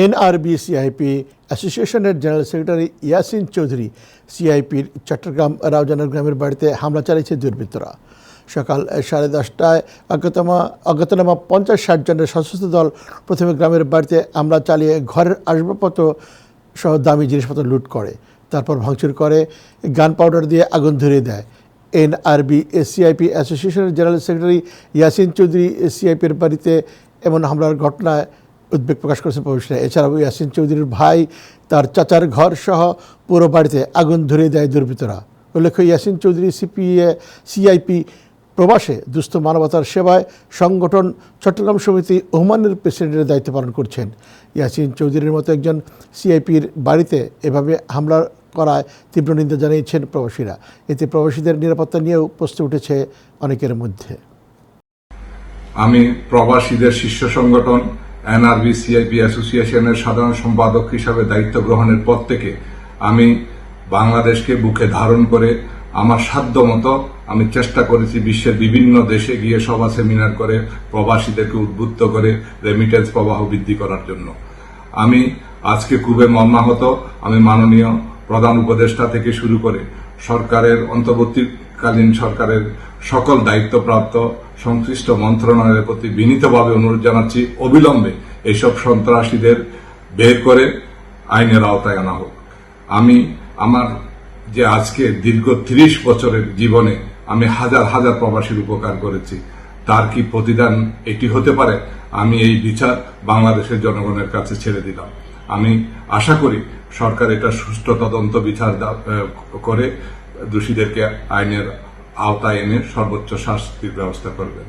NRB CIP অ্যাসোসিয়েশনের general secretary Yasin Chowdhury সিআইপির Chittagong রাউজানের গ্রামের বাড়িতে হামলা চালিয়েছে দুর্বৃত্তরা। সকাল 10:30টায় অজ্ঞাতনামা 50-60 জনের সশস্ত্র দল প্রথমে গ্রামের বাড়িতে হামলা চালিয়ে ঘরের আসবাবপত্র সহ দামি জিনিসপত্র লুট করে, তারপর ভাঙচুর করে, গান পাউডার দিয়ে আগুন ধরিয়ে দেয়। এনআরবি সিআইপি অ্যাসোসিয়েশনের জেনারেল সেক্রেটারি ইয়াসিন চৌধুরী সিআইপির বাড়িতে এমন হামলার ঘটনায় উদ্বেগ প্রকাশ করেছেন প্রবাসীরা। এছাড়াও ইয়াসিন চৌধুরীর ভাই, তার চাচার ঘর সহ পুরো বাড়িতে আগুন ধরিয়ে দেয় দুর্বৃত্তরা। উল্লেখ্য, ইয়াসিন চৌধুরী সিআইপি প্রবাসে দুস্থ মানবতার সেবায় সংগঠন চট্টগ্রাম সমিতি ওহমানের প্রেসিডেন্টের দায়িত্ব পালন করছেন। ইয়াসিন চৌধুরীর মতো একজন সিআইপির বাড়িতে এভাবে হামলা করায় তীব্র নিন্দা জানিয়েছেন প্রবাসীরা। এতে প্রবাসীদের নিরাপত্তা নিয়েও প্রশ্ন উঠেছে অনেকের মধ্যে। আমি প্রবাসীদের শীর্ষ সংগঠন এনআরবি সিআইপি অ্যাসোসিয়েশনের সাধারণ সম্পাদক হিসাবে দায়িত্ব গ্রহণের পর থেকে আমি বাংলাদেশকে বুকে ধারণ করে আমার সাধ্য মতো আমি চেষ্টা করেছি বিশ্বের বিভিন্ন দেশে গিয়ে সভা সেমিনার করে প্রবাসীদেরকে উদ্বুদ্ধ করে রেমিটেন্স প্রবাহ বৃদ্ধি করার জন্য। আমি আজকে খুবই মর্মাহত। আমি মাননীয় প্রধান উপদেষ্টা থেকে শুরু করে সরকারের অন্তর্বর্তীকালীন সরকারের সকল দায়িত্বপ্রাপ্ত সংশ্লিষ্ট মন্ত্রণালয়ের প্রতি বিনীতভাবে অনুরোধ জানাচ্ছি, অবিলম্বে এইসব সন্ত্রাসীদের বের করে আইনের আওতায় আনা হোক। আমি আমার যে আজকে দীর্ঘ 30 বছরের জীবনে আমি হাজার হাজার প্রবাসীর উপকার করেছি, তার কি প্রতিদান এটি হতে পারে? আমি এই বিচার বাংলাদেশের জনগণের কাছে ছেড়ে দিলাম। আমি আশা করি সরকার এটা সুষ্ঠু তদন্ত বিচার করে দোষীদেরকে আইনের আওতায় এনে সর্বোচ্চ শাস্তির ব্যবস্থা করবেন।